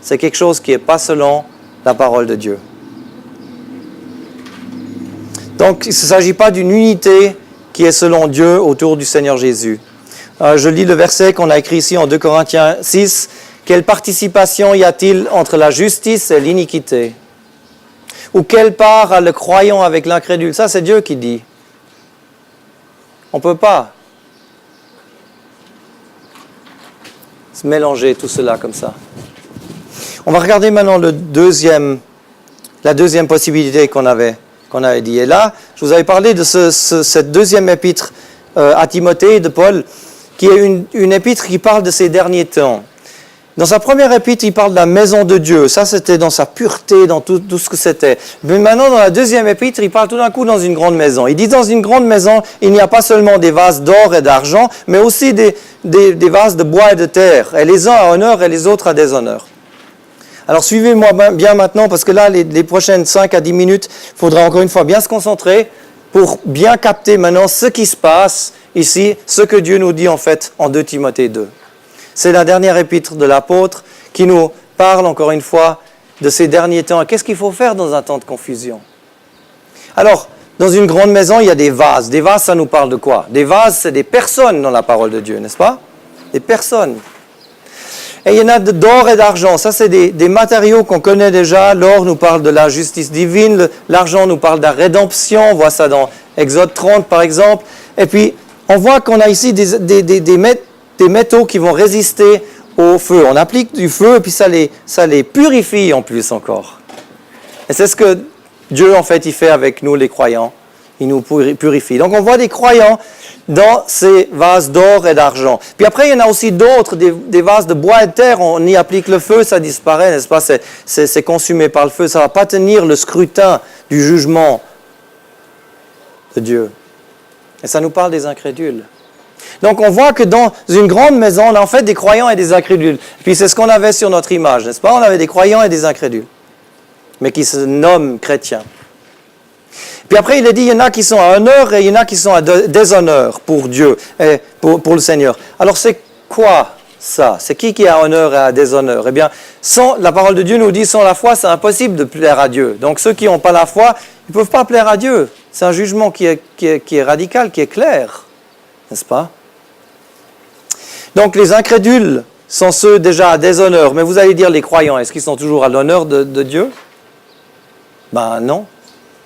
C'est quelque chose qui n'est pas selon la parole de Dieu. Donc, il ne s'agit pas d'une unité qui est selon Dieu autour du Seigneur Jésus. Je lis le verset qu'on a écrit ici en 2 Corinthiens 6. « Quelle participation y a-t-il entre la justice et l'iniquité? Ou quelle part a le croyant avec l'incrédule ?» Ça, c'est Dieu qui dit. On ne peut pas se mélanger tout cela comme ça. On va regarder maintenant la deuxième possibilité qu'on avait dit. Et là, je vous avais parlé de cette deuxième épître à Timothée de Paul, qui est une épître qui parle de ces derniers temps. Dans sa première épître, il parle de la maison de Dieu. Ça, c'était dans sa pureté, dans tout ce que c'était. Mais maintenant, dans la deuxième épître, il parle tout d'un coup dans une grande maison. Il dit, dans une grande maison, il n'y a pas seulement des vases d'or et d'argent, mais aussi des vases de bois et de terre. Et les uns à honneur et les autres à déshonneur. Alors, suivez-moi bien maintenant, parce que là, les prochaines 5 à 10 minutes, il faudra encore une fois bien se concentrer pour bien capter maintenant ce qui se passe ici, ce que Dieu nous dit en fait en 2 Timothée 2. C'est la dernière épître de l'apôtre qui nous parle encore une fois de ces derniers temps. Qu'est-ce qu'il faut faire dans un temps de confusion? Alors, dans une grande maison, il y a des vases. Des vases, ça nous parle de quoi? Des vases, c'est des personnes dans la parole de Dieu, n'est-ce pas? Des personnes. Et il y en a d'or et d'argent. Ça, c'est des matériaux qu'on connaît déjà. L'or nous parle de la justice divine. L'argent nous parle de la rédemption. On voit ça dans Exode 30, par exemple. Et puis, on voit qu'on a ici des métaux qui vont résister au feu. On applique du feu et puis ça les purifie en plus encore. Et c'est ce que Dieu, en fait, il fait avec nous, les croyants. Il nous purifie. Donc, on voit des croyants dans ces vases d'or et d'argent. Puis après, il y en a aussi d'autres, des vases de bois et de terre. On y applique le feu, ça disparaît, n'est-ce pas? C'est consumé par le feu. Ça ne va pas tenir le scrutin du jugement de Dieu. Et ça nous parle des incrédules. Donc on voit que dans une grande maison, on a en fait des croyants et des incrédules. Puis c'est ce qu'on avait sur notre image, n'est-ce pas? On avait des croyants et des incrédules, mais qui se nomment chrétiens. Puis après, il est dit, il y en a qui sont à honneur et il y en a qui sont à déshonneur pour Dieu et pour le Seigneur. Alors c'est quoi ça? C'est qui est à honneur et à déshonneur? Eh bien, la parole de Dieu nous dit, sans la foi, c'est impossible de plaire à Dieu. Donc ceux qui n'ont pas la foi, ils ne peuvent pas plaire à Dieu. C'est un jugement qui est radical, qui est clair, n'est-ce pas? Donc les incrédules sont ceux déjà à déshonneur. Mais vous allez dire, les croyants, est-ce qu'ils sont toujours à l'honneur de Dieu? Ben non.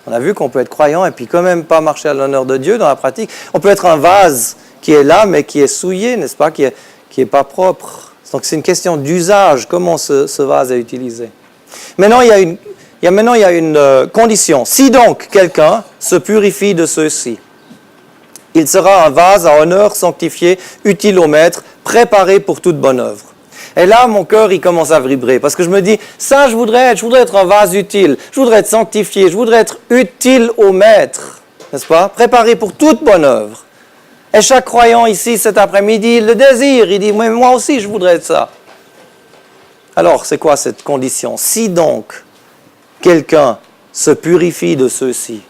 On a vu qu'on peut être croyant et puis quand même pas marcher à l'honneur de Dieu dans la pratique. On peut être un vase qui est là, mais qui est souillé, n'est-ce pas, qui est pas propre. Donc c'est une question d'usage, comment ce vase est utilisé. Maintenant, il y a une condition. Si donc quelqu'un se purifie de ceux-ci, il sera un vase à honneur, sanctifié, utile au maître, préparé pour toute bonne œuvre. Et là, mon cœur, il commence à vibrer, parce que je me dis, ça, je voudrais être un vase utile, je voudrais être sanctifié, je voudrais être utile au maître, n'est-ce pas? Préparé pour toute bonne œuvre. Et chaque croyant ici, cet après-midi, le désire, il dit, mais moi aussi, je voudrais être ça. Alors, c'est quoi cette condition? Si donc, quelqu'un se purifie de ceux-ci,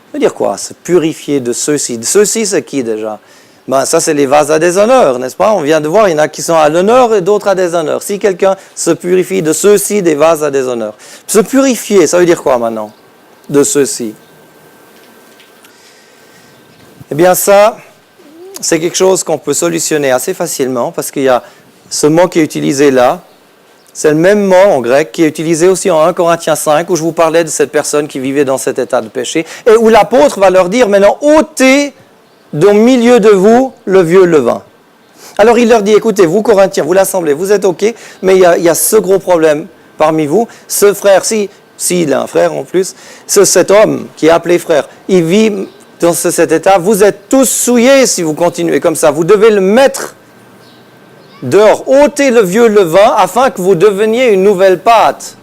ça veut dire quoi, se purifier de ceux-ci? De ceux-ci, c'est qui déjà? Ben, ça, c'est les vases à déshonneur, n'est-ce pas? On vient de voir, il y en a qui sont à l'honneur et d'autres à déshonneur. Si quelqu'un se purifie de ceux-ci, des vases à déshonneur. Se purifier, ça veut dire quoi maintenant? De ceux-ci. Eh bien, ça, c'est quelque chose qu'on peut solutionner assez facilement parce qu'il y a ce mot qui est utilisé là. C'est le même mot en grec qui est utilisé aussi en 1 Corinthiens 5 où je vous parlais de cette personne qui vivait dans cet état de péché et où l'apôtre va leur dire maintenant ôtez au milieu de vous le vieux levain. Alors il leur dit écoutez, vous Corinthiens, vous l'assemblée, vous êtes ok, mais il y a ce gros problème parmi vous. Ce frère, s'il a un frère en plus, cet homme qui est appelé frère, il vit dans cet état, vous êtes tous souillés si vous continuez comme ça. Vous devez le mettre dehors, ôtez le vieux levain afin que vous deveniez une nouvelle pâte.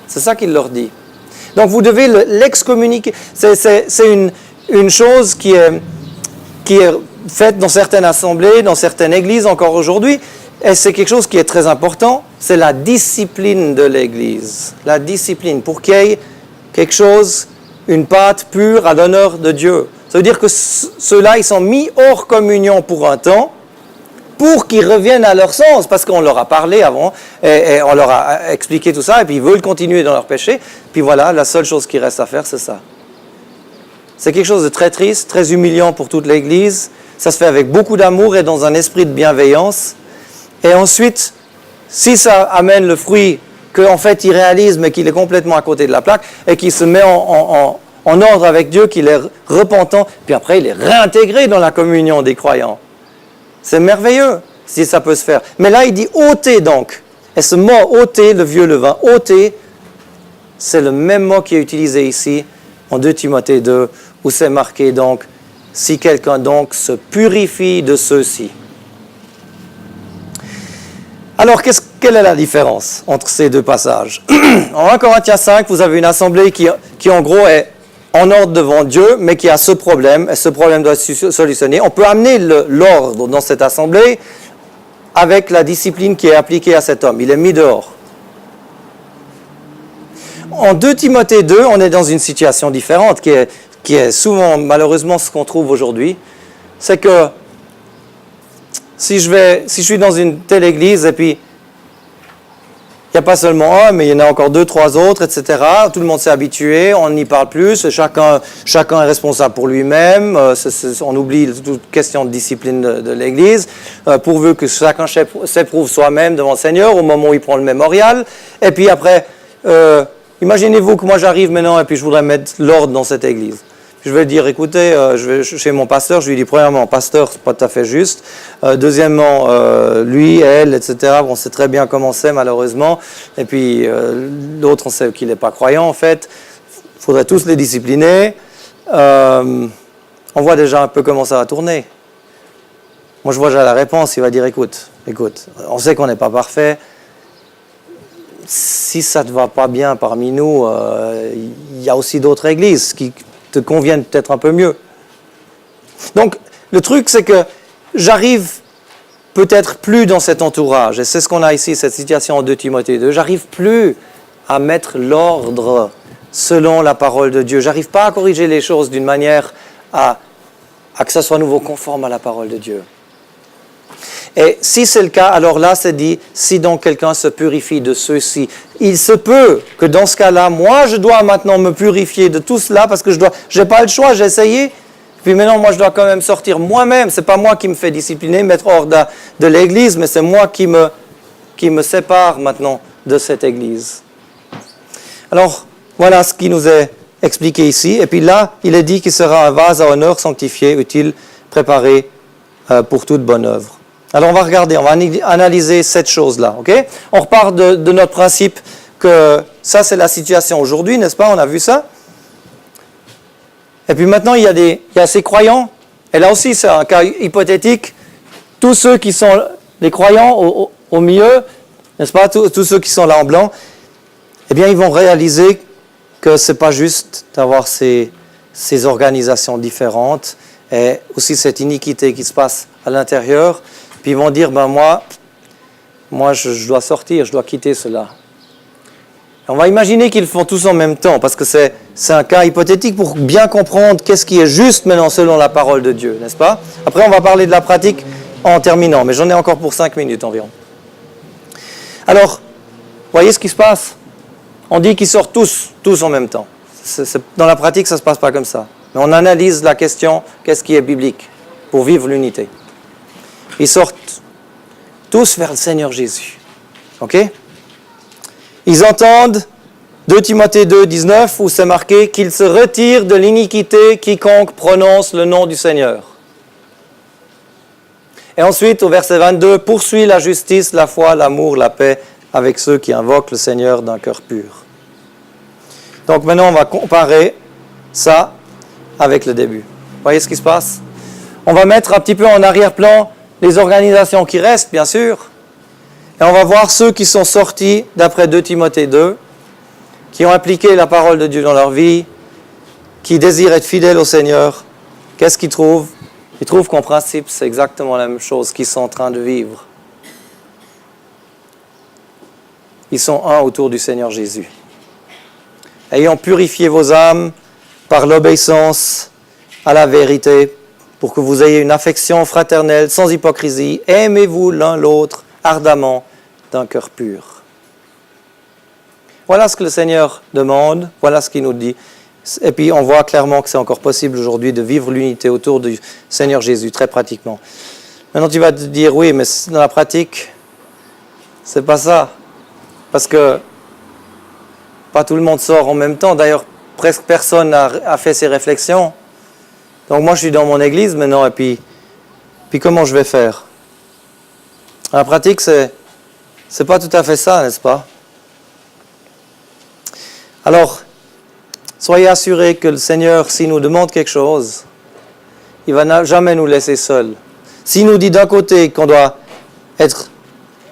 C'est ça qu'il leur dit. Donc vous devez l'excommuniquer. C'est une chose qui est faite dans certaines assemblées, dans certaines églises encore aujourd'hui, et c'est quelque chose qui est très important, c'est la discipline de l'église. La discipline, pour qu'il y ait quelque chose, une pâte pure à l'honneur de Dieu. Ça veut dire que ceux-là, ils sont mis hors communion pour un temps, pour qu'ils reviennent à leur sens, parce qu'on leur a parlé avant, et on leur a expliqué tout ça, et puis ils veulent continuer dans leur péché, puis voilà, la seule chose qui reste à faire, c'est ça. C'est quelque chose de très triste, très humiliant pour toute l'Église, ça se fait avec beaucoup d'amour et dans un esprit de bienveillance, et ensuite, si ça amène le fruit qu'en fait il réalise, mais qu'il est complètement à côté de la plaque, et qu'il se met en ordre avec Dieu, qu'il est repentant, puis après il est réintégré dans la communion des croyants. C'est merveilleux, si ça peut se faire. Mais là, il dit « ôtez donc ». Et ce mot « ôter », le vieux levain, « ôter », c'est le même mot qui est utilisé ici, en 2 Timothée 2, où c'est marqué donc « si quelqu'un donc se purifie de ceux-ci ». Alors, quelle est la différence entre ces deux passages? En 1 Corinthiens 5, vous avez une assemblée qui en gros est en ordre devant Dieu, mais qui a ce problème, et ce problème doit être solutionné. On peut amener l'ordre dans cette assemblée avec la discipline qui est appliquée à cet homme. Il est mis dehors. En 2 Timothée 2, on est dans une situation différente, qui est souvent, malheureusement, ce qu'on trouve aujourd'hui. C'est que si je suis dans une telle église, et puis il n'y a pas seulement un, mais il y en a encore 2, 3 autres, etc. Tout le monde s'est habitué, on n'y parle plus, chacun est responsable pour lui-même, on oublie toute question de discipline de l'Église, pourvu que chacun s'éprouve soi-même devant le Seigneur au moment où il prend le mémorial. Et puis après, imaginez-vous que moi j'arrive maintenant et puis je voudrais mettre l'ordre dans cette Église. Je vais dire, écoutez, je vais chez mon pasteur, je lui dis, premièrement, pasteur, c'est pas tout à fait juste. Deuxièmement, lui, elle, etc., on sait très bien comment c'est, malheureusement. Et puis, l'autre, on sait qu'il n'est pas croyant, en fait. Il faudrait tous les discipliner. On on voit déjà un peu comment ça va tourner. Moi, je vois déjà la réponse. Il va dire, écoute, on sait qu'on n'est pas parfait. Si ça ne te va pas bien parmi nous, il y a aussi d'autres églises qui te conviennent peut-être un peu mieux. Donc, le truc, c'est que j'arrive peut-être plus dans cet entourage, et c'est ce qu'on a ici, cette situation en 2 Timothée 2, j'arrive plus à mettre l'ordre selon la parole de Dieu. J'arrive pas à corriger les choses d'une manière à que ça soit à nouveau conforme à la parole de Dieu. Et si c'est le cas, alors là, c'est dit, si donc quelqu'un se purifie de ceux-ci, il se peut que dans ce cas-là, moi, je dois maintenant me purifier de tout cela parce que j'ai pas le choix, j'ai essayé. Puis maintenant, moi, je dois quand même sortir moi-même. C'est pas moi qui me fais discipliner, mettre hors de l'Église, mais c'est moi qui me sépare maintenant de cette Église. Alors, voilà ce qui nous est expliqué ici. Et puis là, il est dit qu'il sera un vase à honneur, sanctifié, utile, préparé pour toute bonne œuvre. Alors, on va regarder, on va analyser cette chose-là. Okay? On repart de notre principe que ça, c'est la situation aujourd'hui, n'est-ce pas? On a vu ça. Et puis maintenant, il y a ces croyants. Et là aussi, c'est un cas hypothétique. Tous ceux qui sont les croyants au milieu, n'est-ce pas? Tous ceux qui sont là en blanc, eh bien, ils vont réaliser que ce n'est pas juste d'avoir ces organisations différentes et aussi cette iniquité qui se passe à l'intérieur. Puis ils vont dire, ben moi je dois sortir, je dois quitter cela. On va imaginer qu'ils le font tous en même temps, parce que c'est un cas hypothétique pour bien comprendre qu'est-ce qui est juste maintenant selon la parole de Dieu, n'est-ce pas? Après, on va parler de la pratique en terminant, mais j'en ai encore pour 5 minutes environ. Alors, voyez ce qui se passe? On dit qu'ils sortent tous en même temps. Dans la pratique, ça ne se passe pas comme ça. Mais on analyse la question, qu'est-ce qui est biblique pour vivre l'unité? Ils sortent tous vers le Seigneur Jésus. OK? Ils entendent 2 Timothée 2, 19, où c'est marqué qu'ils se retirent de l'iniquité quiconque prononce le nom du Seigneur. Et ensuite, au verset 22, poursuit la justice, la foi, l'amour, la paix avec ceux qui invoquent le Seigneur d'un cœur pur. Donc maintenant, on va comparer ça avec le début. Vous voyez ce qui se passe? On va mettre un petit peu en arrière-plan les organisations qui restent, bien sûr. Et on va voir ceux qui sont sortis, d'après 2 Timothée 2, qui ont appliqué la parole de Dieu dans leur vie, qui désirent être fidèles au Seigneur. Qu'est-ce qu'ils trouvent? Ils trouvent qu'en principe, c'est exactement la même chose qu'ils sont en train de vivre. Ils sont un autour du Seigneur Jésus. Ayant purifié vos âmes par l'obéissance à la vérité, pour que vous ayez une affection fraternelle, sans hypocrisie, aimez-vous l'un l'autre ardemment d'un cœur pur. Voilà ce que le Seigneur demande, voilà ce qu'il nous dit. Et puis on voit clairement que c'est encore possible aujourd'hui de vivre l'unité autour du Seigneur Jésus, très pratiquement. Maintenant tu vas te dire, oui, mais dans la pratique, c'est pas ça. Parce que pas tout le monde sort en même temps. D'ailleurs, presque personne n'a fait ces réflexions. Donc moi je suis dans mon église maintenant, et puis comment je vais faire? La pratique, c'est pas tout à fait ça, n'est-ce pas? Alors, soyez assurés que le Seigneur, s'il nous demande quelque chose, il ne va jamais nous laisser seuls. S'il nous dit d'un côté qu'on doit être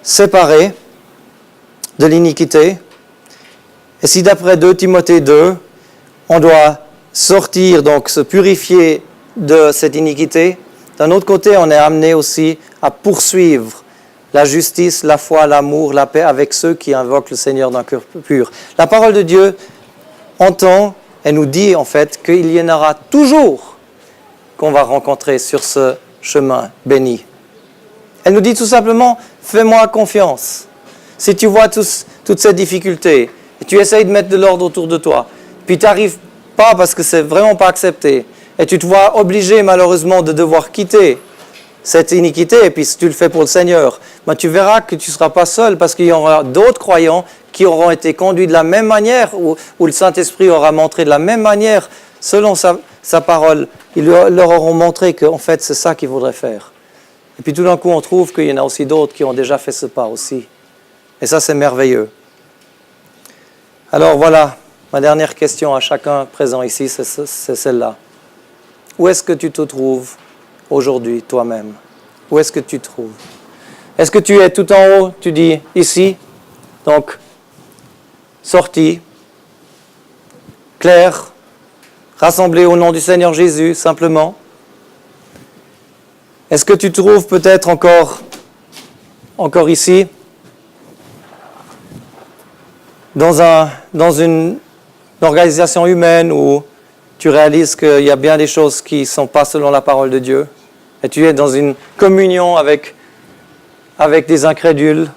séparés de l'iniquité, et si d'après 2 Timothée 2, on doit sortir, donc se purifier de cette iniquité, d'un autre côté, on est amené aussi à poursuivre la justice, la foi, l'amour, la paix avec ceux qui invoquent le Seigneur d'un cœur pur. La parole de Dieu entend et nous dit en fait qu'il y en aura toujours qu'on va rencontrer sur ce chemin béni. Elle nous dit tout simplement, fais-moi confiance. Si tu vois toutes ces difficultés, et tu essayes de mettre de l'ordre autour de toi, puis tu n'arrives pas parce que c'est vraiment pas accepté, et tu te vois obligé malheureusement de devoir quitter cette iniquité, et puis si tu le fais pour le Seigneur, ben tu verras que tu ne seras pas seul, parce qu'il y aura d'autres croyants qui auront été conduits de la même manière, où le Saint-Esprit aura montré de la même manière, selon sa parole. Ils leur auront montré qu'en fait c'est ça qu'ils voudraient faire. Et puis tout d'un coup on trouve qu'il y en a aussi d'autres qui ont déjà fait ce pas aussi. Et ça c'est merveilleux. Alors voilà, ma dernière question à chacun présent ici, c'est celle-là. où est-ce que tu te trouves aujourd'hui toi-même? Où est-ce que tu te trouves? Est-ce que tu es tout en haut, tu dis ici, donc sorti, clair, rassemblé au nom du Seigneur Jésus, simplement? Est-ce que tu te trouves peut-être encore ici, dans une organisation humaine où tu réalises qu'il y a bien des choses qui ne sont pas selon la parole de Dieu, et tu es dans une communion avec des incrédules,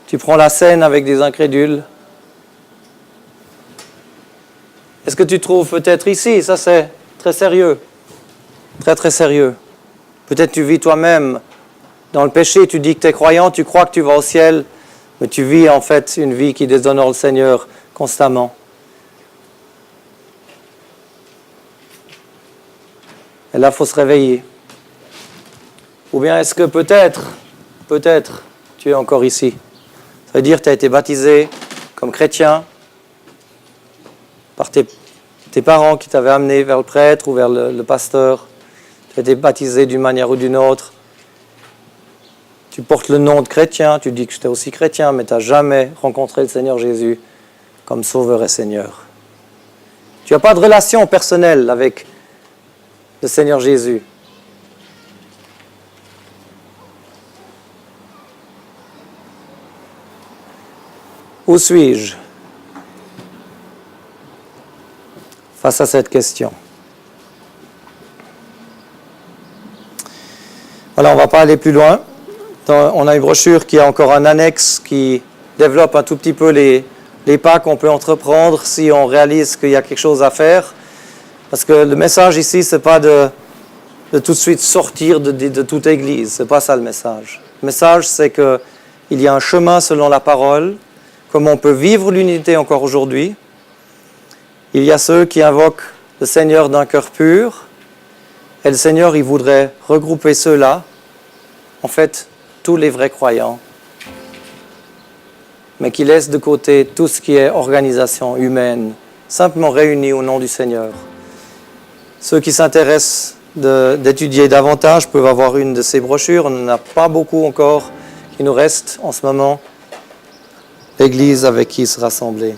tu prends la scène avec des incrédules? Est-ce que tu te trouves peut-être ici? Ça c'est très sérieux, très très sérieux. Peut-être tu vis toi-même dans le péché, tu dis que tu es croyant, tu crois que tu vas au ciel, mais tu vis en fait une vie qui déshonore le Seigneur constamment. Et là, il faut se réveiller. Ou bien est-ce que peut-être, tu es encore ici? Ça veut dire que tu as été baptisé comme chrétien par tes parents qui t'avaient amené vers le prêtre ou vers le pasteur. Tu as été baptisé d'une manière ou d'une autre. Tu portes le nom de chrétien, tu dis que tu es aussi chrétien, mais tu n'as jamais rencontré le Seigneur Jésus comme Sauveur et Seigneur. Tu n'as pas de relation personnelle avec le Seigneur Jésus. Où suis-je face à cette question? Voilà, on ne va pas aller plus loin. On a une brochure qui a encore un annexe qui développe un tout petit peu les pas qu'on peut entreprendre si on réalise qu'il y a quelque chose à faire. Parce que le message ici, ce n'est pas de tout de suite sortir de toute église. Ce n'est pas ça le message. Le message, c'est qu'il y a un chemin selon la parole, comment on peut vivre l'unité encore aujourd'hui. Il y a ceux qui invoquent le Seigneur d'un cœur pur, et le Seigneur, il voudrait regrouper ceux-là, en fait, tous les vrais croyants, mais qui laissent de côté tout ce qui est organisation humaine, simplement réunis au nom du Seigneur. Ceux qui s'intéressent d'étudier davantage peuvent avoir une de ces brochures. On n'en a pas beaucoup encore qui nous reste en ce moment. L'Église avec qui se rassembler.